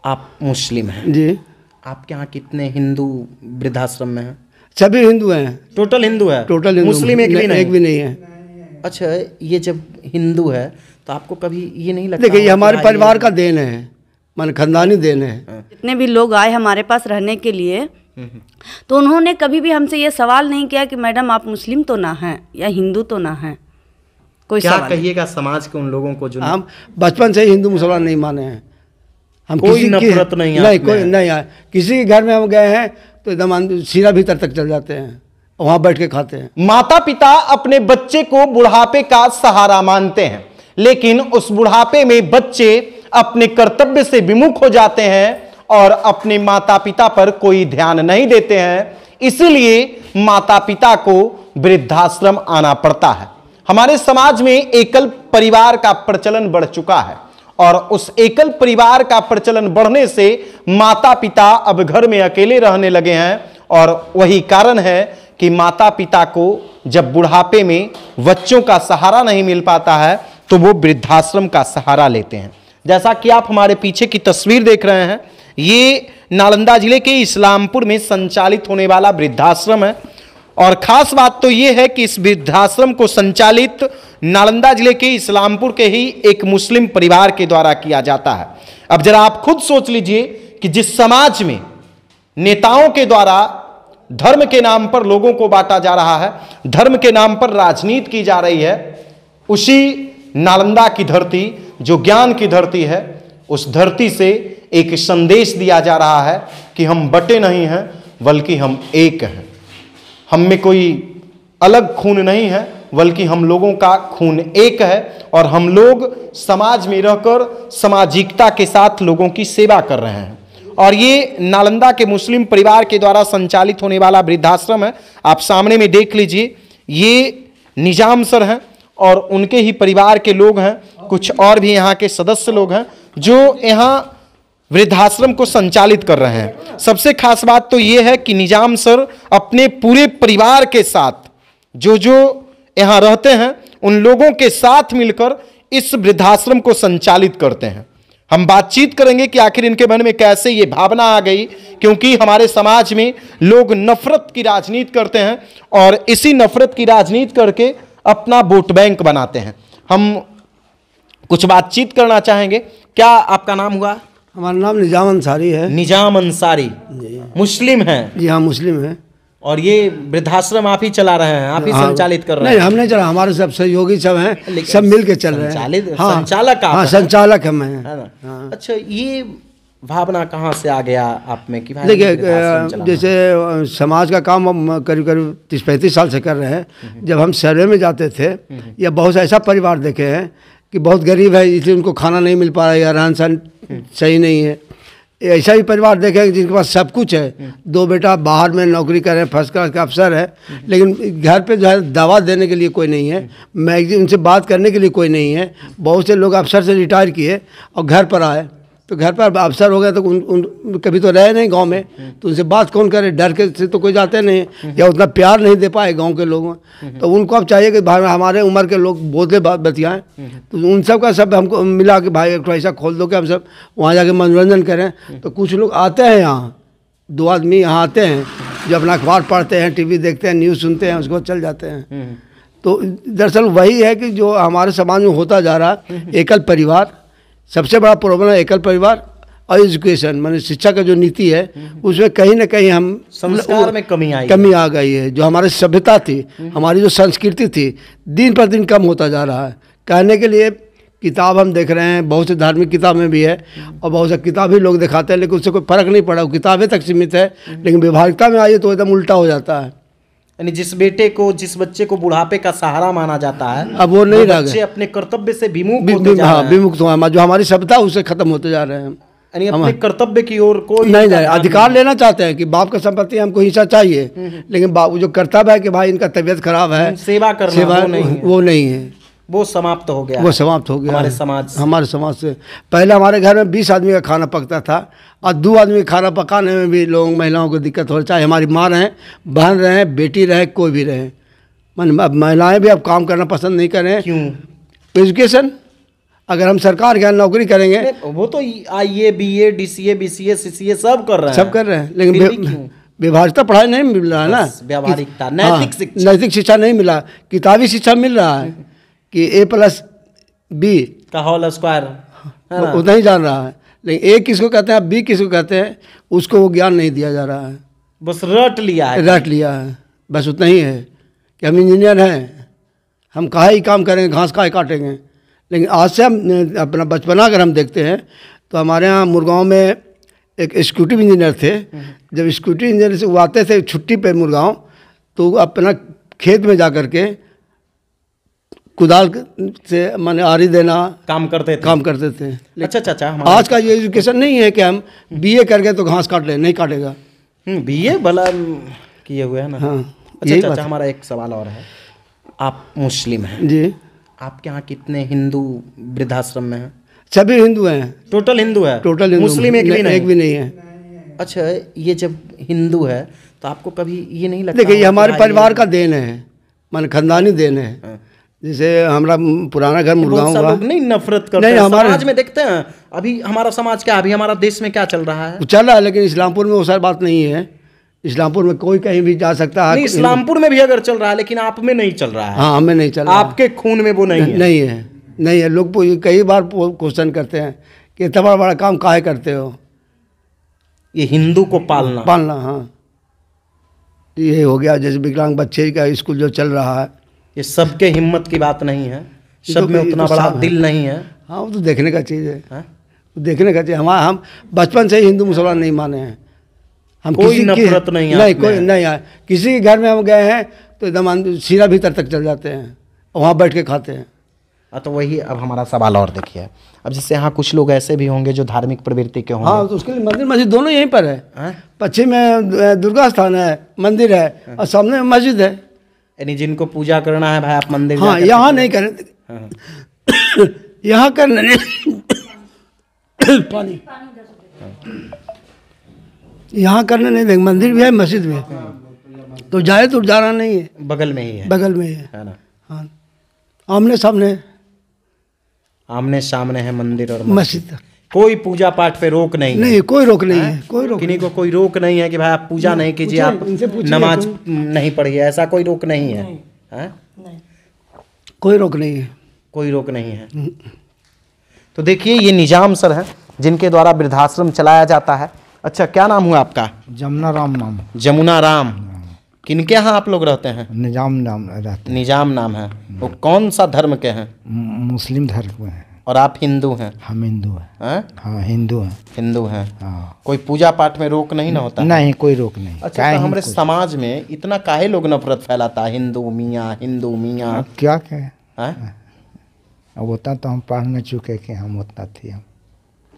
आप मुस्लिम हैं जी। आपके यहाँ कितने हिंदू वृद्धाश्रम में हैं? सभी हिंदू हैं। टोटल हिंदू है? टोटल हिंदू, मुस्लिम एक भी नहीं? एक भी नहीं है। अच्छा, ये जब हिंदू है तो आपको कभी ये नहीं लगता? देखिए, ये हमारे परिवार का देन है, मान खानदानी देन है। जितने भी लोग आए हमारे पास रहने के लिए, तो उन्होंने कभी भी हमसे ये सवाल नहीं किया कि मैडम आप मुस्लिम तो ना हैं या हिंदू तो ना हैं। कोई क्या सवाल कहिएगा समाज के उन लोगों को जो हम बचपन से ही हिंदू मुसलमान नहीं माने हैं। हम कोई किसी नफरत नहीं नहीं, कोई नहीं आया। किसी के घर में हम गए हैं तो एकदम सीधा भीतर तक चल जाते हैं, वहां बैठ के खाते हैं। माता पिता अपने बच्चे को बुढ़ापे का सहारा मानते हैं, लेकिन उस बुढ़ापे में बच्चे अपने कर्तव्य से विमुख हो जाते हैं और अपने माता पिता पर कोई ध्यान नहीं देते हैं। इसलिए माता पिता को वृद्धाश्रम आना पड़ता है। हमारे समाज में एकल परिवार का प्रचलन बढ़ चुका है और उस एकल परिवार का प्रचलन बढ़ने से माता पिता अब घर में अकेले रहने लगे हैं और वही कारण है कि माता पिता को जब बुढ़ापे में बच्चों का सहारा नहीं मिल पाता है तो वो वृद्धाश्रम का सहारा लेते हैं। जैसा कि आप हमारे पीछे की तस्वीर देख रहे हैं, ये नालंदा जिले के इस्लामपुर में संचालित होने वाला वृद्धाश्रम है और खास बात तो ये है कि इस वृद्धाश्रम को संचालित नालंदा जिले के इस्लामपुर के ही एक मुस्लिम परिवार के द्वारा किया जाता है। अब जरा आप खुद सोच लीजिए कि जिस समाज में नेताओं के द्वारा धर्म के नाम पर लोगों को बांटा जा रहा है, धर्म के नाम पर राजनीति की जा रही है, उसी नालंदा की धरती जो ज्ञान की धरती है, उस धरती से एक संदेश दिया जा रहा है कि हम बटे नहीं हैं बल्कि हम एक हैं। हम में कोई अलग खून नहीं है बल्कि हम लोगों का खून एक है और हम लोग समाज में रहकर सामाजिकता के साथ लोगों की सेवा कर रहे हैं। और ये नालंदा के मुस्लिम परिवार के द्वारा संचालित होने वाला वृद्धाश्रम है। आप सामने में देख लीजिए, ये निजाम सर हैं और उनके ही परिवार के लोग हैं, कुछ और भी यहाँ के सदस्य लोग हैं जो यहाँ वृद्धाश्रम को संचालित कर रहे हैं। सबसे खास बात तो ये है कि निजाम सर अपने पूरे परिवार के साथ जो यहाँ रहते हैं उन लोगों के साथ मिलकर इस वृद्धाश्रम को संचालित करते हैं। हम बातचीत करेंगे कि आखिर इनके मन में कैसे ये भावना आ गई, क्योंकि हमारे समाज में लोग नफरत की राजनीति करते हैं और इसी नफरत की राजनीति करके अपना वोट बैंक बनाते हैं। हम कुछ बातचीत करना चाहेंगे। क्या आपका नाम हुआ? हमारा नाम निजाम अंसारी है। निजाम अंसारी, मुस्लिम हैं? जी हाँ, मुस्लिम है। और ये वृद्धाश्रम आप ही चला रहे हैं, आप ही संचालित कर रहे हैं? नहीं, हम नहीं चला, हमारे सब सहयोगी सब हैं, सब मिल के चल रहे हैं। हाँ, संचालक आप? हाँ, संचालक हम हैं। है ना? अच्छा, ये भावना कहाँ से आ गया आप में कि भाई देखिए, जैसे समाज का काम हम करीब करीब 30-35 साल से कर रहे हैं। जब हम सर्वे में जाते थे या बहुत ऐसा परिवार देखे हैं कि बहुत गरीब है इसलिए उनको खाना नहीं मिल पा रहा है या रहन सहन सही नहीं है, ऐसा ही परिवार देखे हैं जिनके पास सब कुछ है, 2 बेटा बाहर में नौकरी कर रहे हैं, फर्स्ट क्लास का अफसर है, लेकिन घर पे जो है दवा देने के लिए कोई नहीं है, मैगजीन उनसे बात करने के लिए कोई नहीं है। बहुत से लोग अफसर से रिटायर किए और घर पर आए, तो घर पर अफसर हो गए तो उन कभी तो रहे नहीं गांव में, तो उनसे बात कौन करे, डर के से तो कोई जाते नहीं या उतना प्यार नहीं दे पाए गांव के लोगों। तो उनको अब चाहिए कि भाई हमारे उम्र के लोग बोलते बतियाएँ, तो उन सब का सब हमको मिला कि भाई एक तो ऐसा खोल दो कि हम सब वहाँ जाके मनोरंजन करें। तो कुछ लोग आते हैं यहाँ, 2 आदमी यहाँ आते हैं जो अपना अखबार पढ़ते हैं, टीवी देखते हैं, न्यूज़ सुनते हैं, उसको चल जाते हैं। तो दरअसल वही है कि जो हमारे समाज में होता जा रहा है, एकल परिवार सबसे बड़ा प्रॉब्लम है। एकल परिवार और एजुकेशन माने शिक्षा का जो नीति है उसमें कहीं ना कहीं हम संस्कार में कमी आ गई है। जो हमारी सभ्यता थी, हमारी जो संस्कृति थी, दिन पर दिन कम होता जा रहा है। कहने के लिए किताब हम देख रहे हैं, बहुत से धार्मिक किताबें भी है और बहुत से किताब ही लोग दिखाते हैं, लेकिन उससे कोई फर्क नहीं पड़ा, वो किताबें तक सीमित है। लेकिन व्यवहारिकता में आइए तो एकदम उल्टा हो जाता है। यानी जिस बच्चे को बुढ़ापे का सहारा माना जाता है, अब वो नहीं रह गए, अपने कर्तव्य से विमुख जो हमारी सभ्यता उससे खत्म होते जा रहे हैं। यानी अपने कर्तव्य की ओर कोई नहीं जा रहे। अधिकार लेना चाहते हैं कि बाप का संपत्ति हमको हिस्सा चाहिए, लेकिन जो कर्तव्य है कि भाई इनका तबीयत खराब है, सेवा करना, वो नहीं है, वो समाप्त हो गया। वो समाप्त हो गया हमारे समाज से। पहले हमारे घर में 20 आदमी का खाना पकता था और 2 आदमी का खाना पकाने में भी लोग महिलाओं को दिक्कत हो, चाहे हमारी माँ रहें, बहन रहें, बेटी रहे, कोई भी रहे। अब महिलाएं भी अब काम करना पसंद नहीं करें। क्यों? एजुकेशन, अगर हम सरकार के यहाँ नौकरी करेंगे, वो तो IAA BA DCA BCA CCA सब कर रहे हैं, सब कर रहे हैं, फिर भी लेकिन क्यों? व्यवहारिकता पढ़ाई नहीं मिल रहा है ना, व्यावहारिकता, नैतिक शिक्षा, नैतिक शिक्षा नहीं मिला। किताबी शिक्षा मिल रहा है कि A+B का होल स्क्वायर है ना? उतना ही जान रहा है, लेकिन A किसको कहते हैं, B किसको कहते हैं, उसको वो ज्ञान नहीं दिया जा रहा है। बस रट लिया है, रट लिया है, बस उतना ही है कि हम इंजीनियर हैं, हम काहे ही काम करेंगे, घास काहे काटेंगे। लेकिन आज से हम अपना बचपना अगर हम देखते हैं तो हमारे यहाँ मुरगांव में एक एक्जीक्यूटिव इंजीनियर थे। जब एक्जीक्यूटिव इंजीनियर से वो आते थे छुट्टी पे मुरगांव, तो अपना खेत में जा कर के कुदाल से माने आरी देना काम करते थे। अच्छा चाचा, आज का ये एजुकेशन नहीं है कि हम BA करके तो घास काट ले, नहीं काटेगा। BA भला किए हुए है ना। हाँ, अच्छा चाचा, हमारा एक सवाल और है, आप मुस्लिम हैं जी, आपके यहाँ कितने हिंदू वृद्धाश्रम में हैं? सभी हिंदू हैं, टोटल हिंदू है? टोटल हिंदू, मुस्लिम एक भी नहीं? एक भी नहीं है। अच्छा, ये जब हिंदू है तो आपको कभी ये नहीं लगता? देखिए, ये हमारे परिवार का देन है, माने खानदानी देन है। जैसे हमारा पुराना घर मुरगांव हुआ, लोग नहीं नफरत करते हैं, समाज में देखते हैं। अभी हमारा समाज क्या, अभी हमारा देश में क्या चल रहा है? चल रहा है, लेकिन इस्लामपुर में वो सारी बात नहीं है। इस्लामपुर में कोई कहीं भी जा सकता है। नहीं, इस्लामपुर में भी अगर चल रहा है, लेकिन आप में नहीं चल रहा है। हाँ, हमें नहीं चल रहा, आपके खून में वो नहीं है। नहीं है। लोग कई बार क्वेश्चन करते हैं कि इतना बड़ा बड़ा काम काहे करते हो? ये हिंदू को पालना। हाँ, ये हो गया। जैसे विकलांग बच्चे का स्कूल जो चल रहा है, ये सबके हिम्मत की बात नहीं है, सब में उतना बड़ा दिल नहीं है। हाँ, वो तो देखने का चीज़ है, देखने का चीज़। हम बचपन से ही हिंदू मुसलमान नहीं माने हैं। हम कोई नफरत नहीं है। किसी के घर में हम गए हैं तो एकदम सीधा भीतर तक चल जाते हैं, वहाँ बैठ के खाते हैं। तो वही अब हमारा सवाल और देखिए, अब जैसे यहाँ कुछ लोग ऐसे भी होंगे जो धार्मिक प्रवृत्ति के होंगे। हाँ, तो उसके लिए मंदिर मस्जिद दोनों यहीं पर है। पश्चिम में दुर्गा स्थान है, मंदिर है, और सामने मस्जिद है। यानी जिनको पूजा करना है भाई, आप मंदिर हाँ, यहाँ नहीं करें, यहाँ करने पानी यहाँ करने नहीं देंगे। मंदिर भी है, मस्जिद भी है, तो जाए तो जाना नहीं है, बगल में ही है, बगल में ही है ना। हाँ, आमने सामने है मंदिर और मस्जिद। कोई पूजा पाठ पे रोक नहीं है। कोई रोक नहीं है, किन्हीं को कोई रोक नहीं है कि भाई आप पूजा नहीं कीजिए, आप नमाज नहीं पढ़िए, ऐसा कोई रोक नहीं है। कोई रोक नहीं है। तो देखिए, ये निजाम सर हैं जिनके द्वारा वृद्धाश्रम चलाया जाता है। अच्छा, क्या नाम हुआ आपका? जमुना राम नाम। जमुना राम, किनके यहाँ आप लोग रहते हैं? निजाम नाम रहते हैं। निजाम नाम है। वो कौन सा धर्म के हैं? मुस्लिम धर्म के हैं। और आप हिंदू हैं? हम हिंदू हैं। हाँ, हिंदू हैं। हाँ। कोई पूजा पाठ में रोक नहीं ना होता? नहीं, कोई रोक नहीं। अच्छा, तो हमारे समाज में इतना काहे लोग नफरत फैलाता है, हिंदू मियाँ? क्या कहें, अब उतना तो हम पढ़ न चुके कि हम उतना थे। हम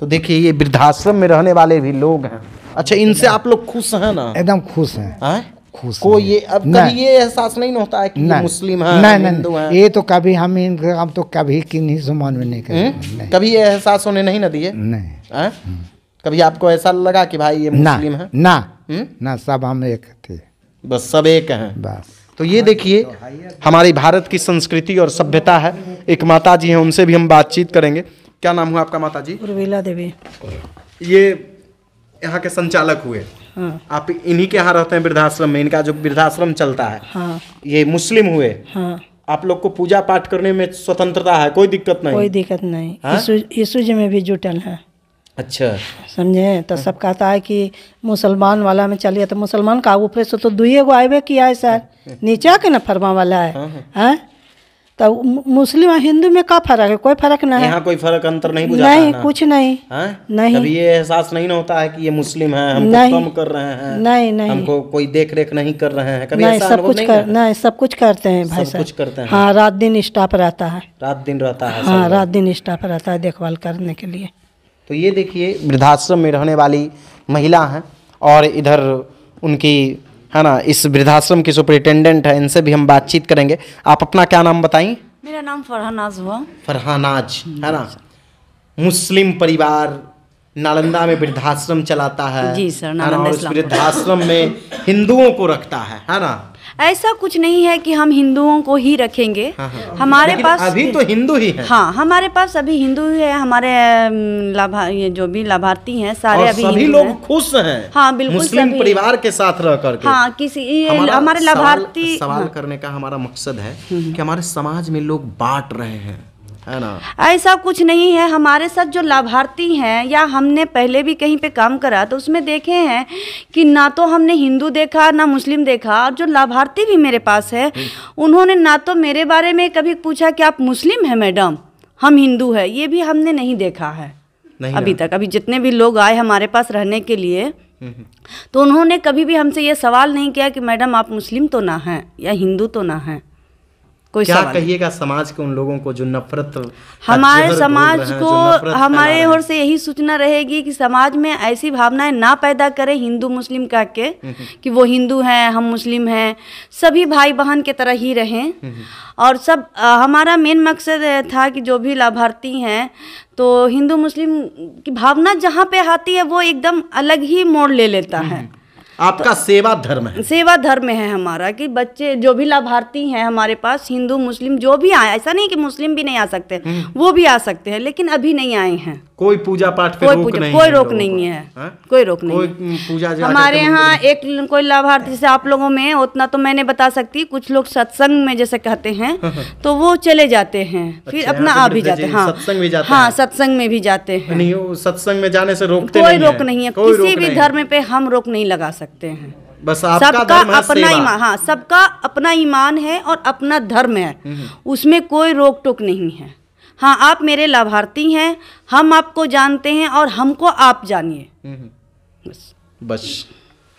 तो देखिए, ये वृद्धाश्रम में रहने वाले भी लोग हैं। अच्छा, इनसे आप लोग खुश हैं ना? एकदम खुश हैं। कोई ये अब कभी ये एहसास नहीं होता है कि ये मुस्लिम है, हिंदू है? ये तो कभी हम तो कभी किन्हीं जुबान में नहीं करे। कभी ये एहसास होने नहीं ना दिए? नहीं। कभी आपको ऐसा लगा कि भाई ये मुस्लिम है? ना, सब हम एक थे, बस सब एक हैं बस। तो ये देखिए, हमारी भारत की संस्कृति और सभ्यता है। एक माता जी हैं, उनसे भी हम बातचीत करेंगे। क्या नाम हुआ आपका माता जी? उर्मिला देवी। ये यहाँ के संचालक हुए। हाँ। आप इन्हीं के यहाँ रहते हैं वृद्धाश्रम में? इनका जो वृद्धाश्रम चलता है, हाँ। ये मुस्लिम हुए। हाँ। आप लोग को पूजा पाठ करने में स्वतंत्रता है, कोई दिक्कत नहीं? कोई दिक्कत नहीं। यीशु जी में भी जुटल है। अच्छा, समझे? तो सब कहता है कि मुसलमान वाला में चलिए, तो मुसलमान का ऊपर से तो दुइये गो आए किया है सर, नीचा के ना फरमा वाला है। तो मुस्लिम और हिंदू में क्या फर्क है? कोई फर्क नहीं है। यहाँ कोई फर्क अंतर नहीं बुझाता? नहीं, कुछ नहीं। नहीं, कभी ये एहसास नहीं होता है कि ये मुस्लिम है, हमको कम कर रहे हैं? नहीं, हमको कोई देख रेख नहीं कर रहे हैं? कभी नहीं, सब कुछ करते हैं भाई साहब, कुछ करते हैं। हाँ, रात दिन स्टाफ रहता है। हाँ, रात दिन स्टाफ रहता है देखभाल करने के लिए। तो ये देखिए, वृद्धाश्रम में रहने वाली महिला हैं, और इधर उनकी है ना, इस वृद्धाश्रम की सुपरिटेंडेंट है, इनसे भी हम बातचीत करेंगे। आप अपना क्या नाम बताइए? मेरा नाम फरहानाज हुआ। फरहानाज, है ना। मुस्लिम परिवार, नालंदा में वृद्धाश्रम चलाता है। जी सर, है ना, नालंदा और उस इस्लामपुर। वृद्धाश्रम में हिंदुओं को रखता है ना। ऐसा कुछ नहीं है कि हम हिंदुओं को ही रखेंगे। हमारे लेकिन पास अभी तो हिंदू ही है। हाँ, हमारे पास अभी हिंदू ही है। हमारे ये जो भी लाभार्थी हैं सारे और अभी सभी हिंदू लोग हैं। खुश हैं। हाँ, बिल्कुल मुस्लिम सभी। परिवार के साथ रह करके। हाँ, हमारे लाभार्थी सवाल करने का हमारा मकसद है कि हमारे समाज में लोग बांट रहे हैं, है ना। ऐसा कुछ नहीं है। हमारे साथ जो लाभार्थी हैं, या हमने पहले भी कहीं पे काम करा तो उसमें देखे हैं कि ना तो हमने हिंदू देखा ना मुस्लिम देखा। और जो लाभार्थी भी मेरे पास है, उन्होंने ना तो मेरे बारे में कभी पूछा कि आप मुस्लिम हैं मैडम, हम हिंदू है, ये भी हमने नहीं देखा है नहीं अभी तक। अभी जितने भी लोग आए हमारे पास रहने के लिए, तो उन्होंने कभी भी हमसे ये सवाल नहीं किया कि मैडम आप मुस्लिम तो ना हैं या हिंदू तो ना हैं। कोई क्या सवाल नहीं। कहिएगा समाज के उन लोगों को जो नफरत का हमारे जहर समाज घोल रहे हैं, को जो नफरत फैला हमारे रहे ओर हैं। से यही सूचना रहेगी कि समाज में ऐसी भावनाएं ना पैदा करें हिंदू मुस्लिम कह के कि वो हिंदू हैं हम मुस्लिम हैं। सभी भाई बहन की तरह ही रहें। और सब हमारा मेन मकसद था कि जो भी लाभार्थी हैं, तो हिंदू मुस्लिम की भावना जहाँ पे आती है वो एकदम अलग ही मोड़ ले लेता है। आपका सेवा धर्म है। सेवा धर्म है हमारा कि बच्चे जो भी लाभार्थी हैं हमारे पास, हिंदू मुस्लिम जो भी आए, ऐसा नहीं कि मुस्लिम भी नहीं आ सकते, वो भी आ सकते हैं, लेकिन अभी नहीं आए हैं। कोई पूजा पाठ पे कोई रोक पूजा नहीं कोई है रोक लोगों नहीं को। है। हाँ? कोई रोक नहीं कोई है। पूजा जा हमारे करके यहाँ मंदिर एक कोई लाभार्थी जैसे आप लोगों में उतना तो मैं नहीं बता सकती, कुछ लोग सत्संग में जैसे कहते हैं तो वो चले जाते हैं, फिर अच्छा, अपना यहाँ आ पे भी जाते हैं। हाँ, सत्संग भी जाते हाँ, हैं। सत्संग में भी जाते हैं। नहीं, वो सत्संग में जाने से रोकते कोई नहीं रोक नहीं है। कोई किसी रोक भी नहीं। धर्म पे हम रोक नहीं लगा सकते हैं। बस आपका सबका धर्म है अपना सेवा। ईमान, हाँ, सबका अपना ईमान है और अपना धर्म है, उसमें कोई रोक टोक नहीं है। हाँ, आप मेरे लाभार्थी हैं, हम आपको जानते हैं और हमको आप जानिए। बस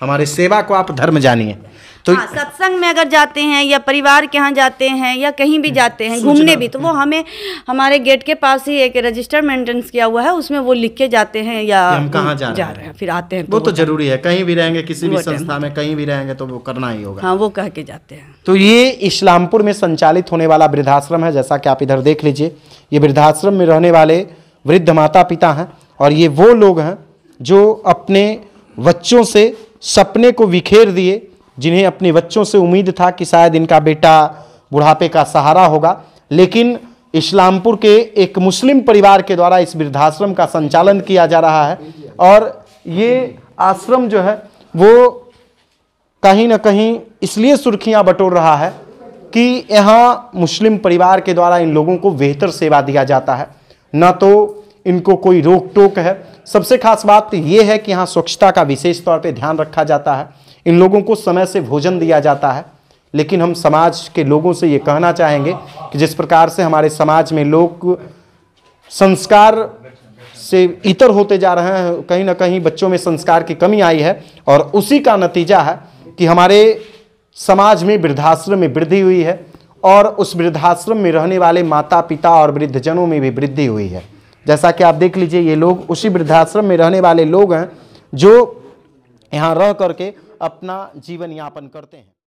हमारी सेवा को आप धर्म जानिए। तो हाँ, सत्संग में अगर जाते हैं या परिवार के यहाँ जाते हैं या कहीं भी जाते हैं घूमने भी, तो वो हमें हमारे गेट के पास ही एक रजिस्टर मेंटेनेंस किया हुआ है, उसमें वो लिख के जाते हैं या हम कहाँ जा रहे हैं, फिर आते हैं। वो तो जरूरी है, कहीं भी रहेंगे किसी भी वो टाइम। संस्था में कहीं भी रहेंगे तो वो करना ही होगा। हाँ, वो कह के जाते हैं। तो ये इस्लामपुर में संचालित होने वाला वृद्धाश्रम है। जैसा कि आप इधर देख लीजिए, ये वृद्धाश्रम में रहने वाले वृद्ध माता पिता हैं और ये वो लोग हैं जो अपने बच्चों से सपने को बिखेर दिए, जिन्हें अपने बच्चों से उम्मीद था कि शायद इनका बेटा बुढ़ापे का सहारा होगा। लेकिन इस्लामपुर के एक मुस्लिम परिवार के द्वारा इस वृद्धाश्रम का संचालन किया जा रहा है और ये आश्रम जो है वो कहीं ना कहीं इसलिए सुर्खियां बटोर रहा है कि यहाँ मुस्लिम परिवार के द्वारा इन लोगों को बेहतर सेवा दिया जाता है, न तो इनको कोई रोक टोक है। सबसे खास बात ये है कि यहाँ स्वच्छता का विशेष तौर पे ध्यान रखा जाता है, इन लोगों को समय से भोजन दिया जाता है। लेकिन हम समाज के लोगों से ये कहना चाहेंगे कि जिस प्रकार से हमारे समाज में लोग संस्कार से इतर होते जा रहे हैं, कहीं ना कहीं बच्चों में संस्कार की कमी आई है और उसी का नतीजा है कि हमारे समाज में वृद्धाश्रम में वृद्धि हुई है और उस वृद्धाश्रम में रहने वाले माता पिता और वृद्धजनों में भी वृद्धि हुई है। जैसा कि आप देख लीजिए, ये लोग उसी वृद्धाश्रम में रहने वाले लोग हैं जो यहाँ रह करके अपना जीवन यापन करते हैं।